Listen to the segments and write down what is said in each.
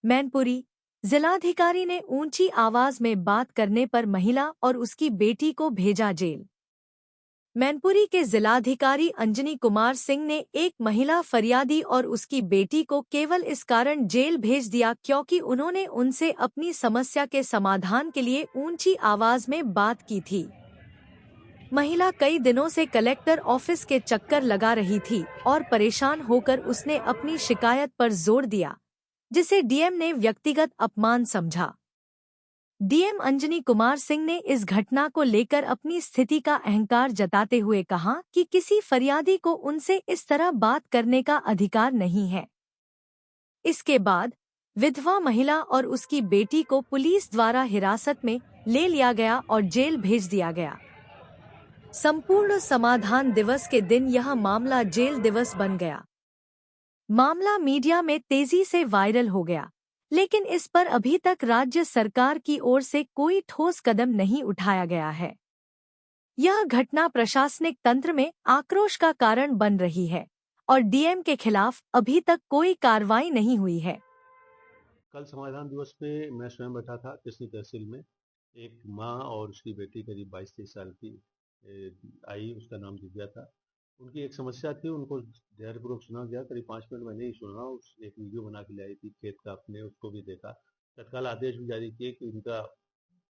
मैनपुरी जिलाधिकारी ने ऊंची आवाज में बात करने पर महिला और उसकी बेटी को भेजा जेल। मैनपुरी के जिलाधिकारी अंजनी कुमार सिंह ने एक महिला फरियादी और उसकी बेटी को केवल इस कारण जेल भेज दिया क्योंकि उन्होंने उनसे अपनी समस्या के समाधान के लिए ऊंची आवाज में बात की थी। महिला कई दिनों से कलेक्टर ऑफिस के चक्कर लगा रही थी और परेशान होकर उसने अपनी शिकायत पर जोर दिया, जिसे डीएम ने व्यक्तिगत अपमान समझा। डीएम अंजनी कुमार सिंह ने इस घटना को लेकर अपनी स्थिति का अहंकार जताते हुए कहा कि किसी फरियादी को उनसे इस तरह बात करने का अधिकार नहीं है। इसके बाद विधवा महिला और उसकी बेटी को पुलिस द्वारा हिरासत में ले लिया गया और जेल भेज दिया गया। संपूर्ण समाधान दिवस के दिन यह मामला जेल दिवस बन गया। मामला मीडिया में तेजी से वायरल हो गया, लेकिन इस पर अभी तक राज्य सरकार की ओर से कोई ठोस कदम नहीं उठाया गया है। यह घटना प्रशासनिक तंत्र में आक्रोश का कारण बन रही है और डीएम के खिलाफ अभी तक कोई कार्रवाई नहीं हुई है। कल समाधान दिवस पे मैं स्वयं बैठा था कृष्ण तहसील में। एक माँ और उसकी बेटी करीब 22-23 साल की आई, उसका नाम दिव्या था। उनकी एक समस्या थी, उनको धैर्यपूर्वक सुना गया। करीब 5 मिनट मैंने ही सुना। उस एक वीडियो बना के लाई थी खेत का अपने, उसको भी देखा। तत्काल आदेश भी जारी किए कि उनका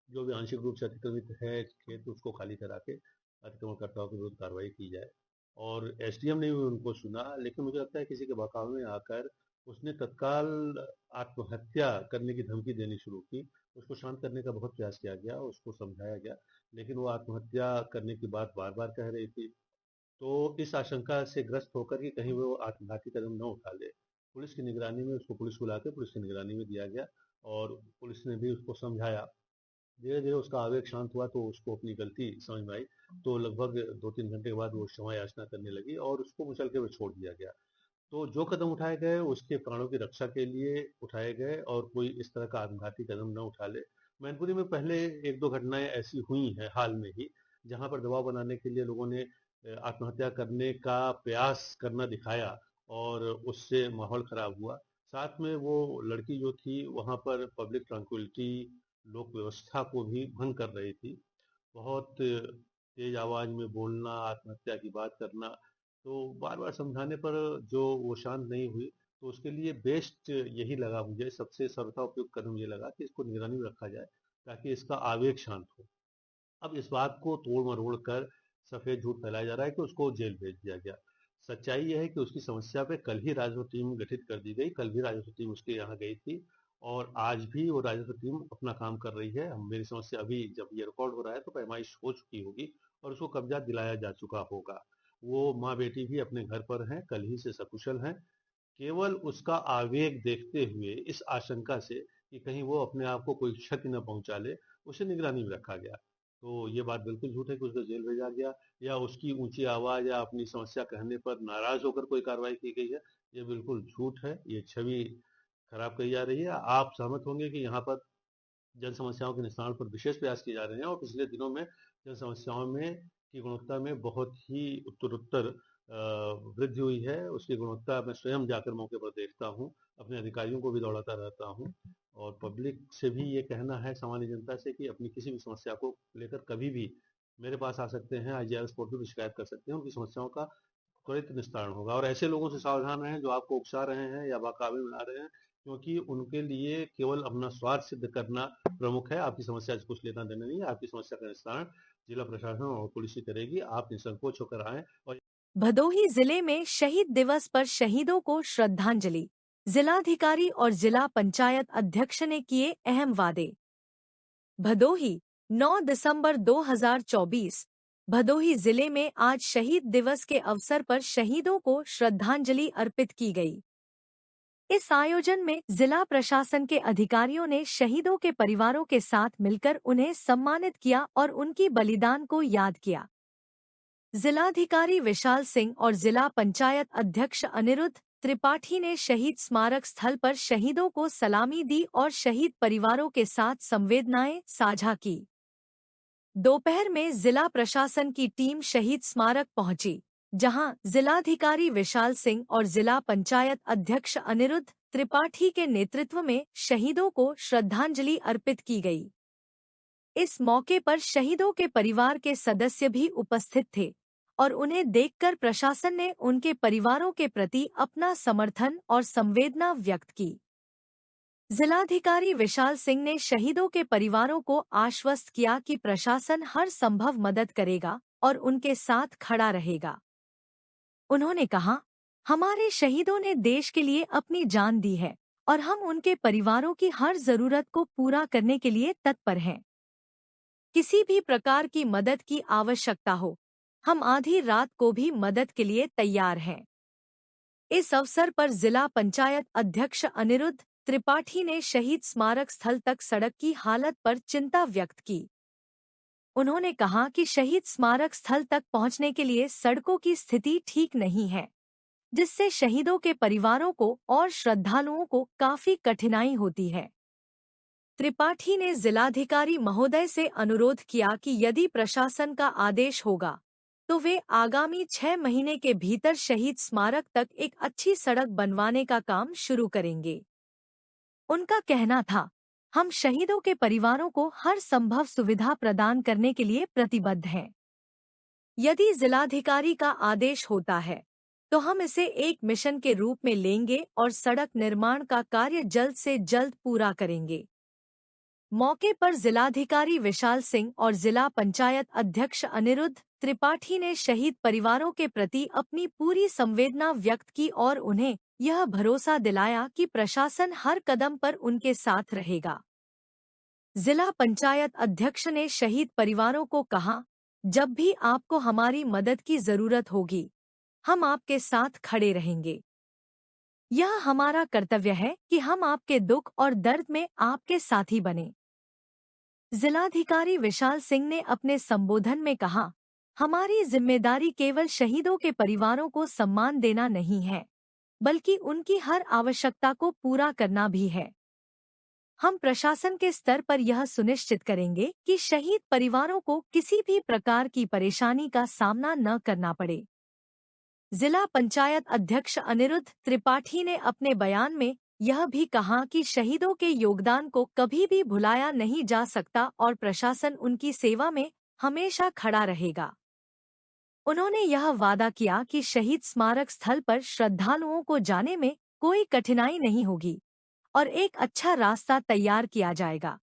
जो भी आंशिक रूप से अतिक्रमित है खेत, उसको खाली करा के अतिक्रमणकर्ताओं के विरुद्ध कार्रवाई की जाए। और एसडीएम ने भी उनको सुना, लेकिन मुझे लगता है किसी के बहकावे में आकर उसने तत्काल आत्महत्या करने की धमकी देनी शुरू की। उसको शांत करने का बहुत प्रयास किया गया, उसको समझाया गया, लेकिन वो आत्महत्या करने की बात बार बार कह रही थी। तो इस आशंका से ग्रस्त होकर कि कहीं वो आत्मघाती कदम न उठा ले, पुलिस की निगरानी में उसको पुलिस बुला के पुलिस की निगरानी में दिया गया और पुलिस ने भी उसको समझाया। धीरे धीरे उसका आवेग शांत हुआ तो उसको अपनी गलती समझ में आई। तो लगभग 2-3 घंटे के बाद वो क्षमा याचना करने लगी और उसको मुचलके हुए छोड़ दिया गया। तो जो कदम उठाए गए उसके प्राणों की रक्षा के लिए उठाए गए और कोई इस तरह का आत्मघाती कदम न उठा ले। मैनपुरी में पहले 1-2 घटनाएं ऐसी हुई हैं हाल में ही, जहां पर दबाव बनाने के लिए लोगों ने आत्महत्या करने का प्रयास करना दिखाया और उससे माहौल खराब हुआ। साथ में वो लड़की जो थी वहां पर पब्लिक ट्रैंक्विलिटी, लोक व्यवस्था को भी भंग कर रही थी। बहुत तेज आवाज में बोलना, आत्महत्या की बात करना। तो बार बार समझाने पर जो वो शांत नहीं हुई, तो उसके लिए बेस्ट यही लगा, मुझे सबसे सर्वथा उपयुक्त कदम ये लगा कि इसको निगरानी में रखा जाए ताकि इसका आवेग शांत हो। अब इस बात को तोड़ मरोड़ कर सफेद झूठ फैलाया जा रहा है कि उसको जेल भेज दिया गया। सच्चाई यह है कि उसकी समस्या पे कल ही राजस्व टीम गठित कर दी गई, कल भी राजस्व टीम उसके यहाँ गई थी और आज भी वो राजस्व टीम अपना काम कर रही है। हम मेरी समस्या अभी जब ये रिकॉर्ड हो रहा है तो पैमाइश हो चुकी होगी और उसको कब्जा दिलाया जा चुका होगा। वो माँ बेटी भी अपने घर पर हैं, कल ही से सकुशल हैं। केवल उसका आवेग देखते हुए इस आशंका से कि कहीं वो अपने आप को कोई क्षति न पहुंचा ले, उसे निगरानी में रखा गया। तो ये बात बिल्कुल झूठ है कि उसको जेल भेजा गया या उसकी ऊंची आवाज या अपनी समस्या कहने पर नाराज होकर कोई कार्रवाई की गई है। ये बिल्कुल झूठ है, ये छवि खराब कही जा रही है। आप सहमत होंगे कि यहाँ पर जन समस्याओं के निस्तारण पर विशेष प्रयास किए जा रहे हैं और पिछले दिनों में जन समस्याओं में की गुणवत्ता में बहुत ही उत्तरोत्तर वृद्धि हुई है। उसकी गुणवत्ता मैं स्वयं जाकर मौके पर देखता हूँ, अपने अधिकारियों को भी दौड़ाता रहता हूँ और पब्लिक से भी ये कहना है, सामान्य जनता से, कि अपनी किसी भी समस्या को लेकर कभी भी मेरे पास आ सकते हैं, IGRS पोर्टल पर शिकायत कर सकते हैं। उनकी समस्याओं का त्वरित निस्तारण होगा और ऐसे लोगों से सावधान रहें जो आपको उकसा रहे हैं या बहकावे में ला रहे हैं, क्योंकि उनके लिए केवल अपना स्वार्थ सिद्ध करना प्रमुख है। आपकी समस्या से कुछ लेना देना नहीं है। आपकी समस्या का निस्तारण जिला प्रशासन और पुलिस ही करेगी। आप निसंकोच होकर आएं। और भदोही जिले में शहीद दिवस पर शहीदों को श्रद्धांजलि, जिलाधिकारी और जिला पंचायत अध्यक्ष ने किए अहम वादे। भदोही 9 दिसंबर 2024। भदोही जिले में आज शहीद दिवस के अवसर पर शहीदों को श्रद्धांजलि अर्पित की गई। इस आयोजन में जिला प्रशासन के अधिकारियों ने शहीदों के परिवारों के साथ मिलकर उन्हें सम्मानित किया और उनकी बलिदान को याद किया। जिलाधिकारी विशाल सिंह और जिला पंचायत अध्यक्ष अनिरुद्ध त्रिपाठी ने शहीद स्मारक स्थल पर शहीदों को सलामी दी और शहीद परिवारों के साथ संवेदनाएं साझा की। दोपहर में जिला प्रशासन की टीम शहीद स्मारक पहुंची, जहां जिलाधिकारी विशाल सिंह और जिला पंचायत अध्यक्ष अनिरुद्ध त्रिपाठी के नेतृत्व में शहीदों को श्रद्धांजलि अर्पित की गई। इस मौके पर शहीदों के परिवार के सदस्य भी उपस्थित थे और उन्हें देखकर प्रशासन ने उनके परिवारों के प्रति अपना समर्थन और संवेदना व्यक्त की। जिलाधिकारी विशाल सिंह ने शहीदों के परिवारों को आश्वस्त किया कि प्रशासन हर संभव मदद करेगा और उनके साथ खड़ा रहेगा। उन्होंने कहा, हमारे शहीदों ने देश के लिए अपनी जान दी है और हम उनके परिवारों की हर जरूरत को पूरा करने के लिए तत्पर हैं। किसी भी प्रकार की मदद की आवश्यकता हो, हम आधी रात को भी मदद के लिए तैयार हैं। इस अवसर पर जिला पंचायत अध्यक्ष अनिरुद्ध त्रिपाठी ने शहीद स्मारक स्थल तक सड़क की हालत पर चिंता व्यक्त की। उन्होंने कहा कि शहीद स्मारक स्थल तक पहुंचने के लिए सड़कों की स्थिति ठीक नहीं है, जिससे शहीदों के परिवारों को और श्रद्धालुओं को काफी कठिनाई होती है। त्रिपाठी ने जिलाधिकारी महोदय से अनुरोध किया कि यदि प्रशासन का आदेश होगा तो वे आगामी 6 महीने के भीतर शहीद स्मारक तक एक अच्छी सड़क बनवाने का काम शुरू करेंगे। उनका कहना था, हम शहीदों के परिवारों को हर संभव सुविधा प्रदान करने के लिए प्रतिबद्ध हैं। यदि जिलाधिकारी का आदेश होता है तो हम इसे एक मिशन के रूप में लेंगे और सड़क निर्माण का कार्य जल्द से जल्द पूरा करेंगे। मौके पर जिलाधिकारी विशाल सिंह और जिला पंचायत अध्यक्ष अनिरुद्ध त्रिपाठी ने शहीद परिवारों के प्रति अपनी पूरी संवेदना व्यक्त की और उन्हें यह भरोसा दिलाया कि प्रशासन हर कदम पर उनके साथ रहेगा। जिला पंचायत अध्यक्ष ने शहीद परिवारों को कहा, जब भी आपको हमारी मदद की जरूरत होगी, हम आपके साथ खड़े रहेंगे। यह हमारा कर्तव्य है कि हम आपके दुख और दर्द में आपके साथी बने। जिलाधिकारी विशाल सिंह ने अपने संबोधन में कहा, हमारी जिम्मेदारी केवल शहीदों के परिवारों को सम्मान देना नहीं है, बल्कि उनकी हर आवश्यकता को पूरा करना भी है। हम प्रशासन के स्तर पर यह सुनिश्चित करेंगे कि शहीद परिवारों को किसी भी प्रकार की परेशानी का सामना न करना पड़े। जिला पंचायत अध्यक्ष अनिरुद्ध त्रिपाठी ने अपने बयान में यह भी कहा कि शहीदों के योगदान को कभी भी भुलाया नहीं जा सकता और प्रशासन उनकी सेवा में हमेशा खड़ा रहेगा। उन्होंने यह वादा किया कि शहीद स्मारक स्थल पर श्रद्धालुओं को जाने में कोई कठिनाई नहीं होगी और एक अच्छा रास्ता तैयार किया जाएगा।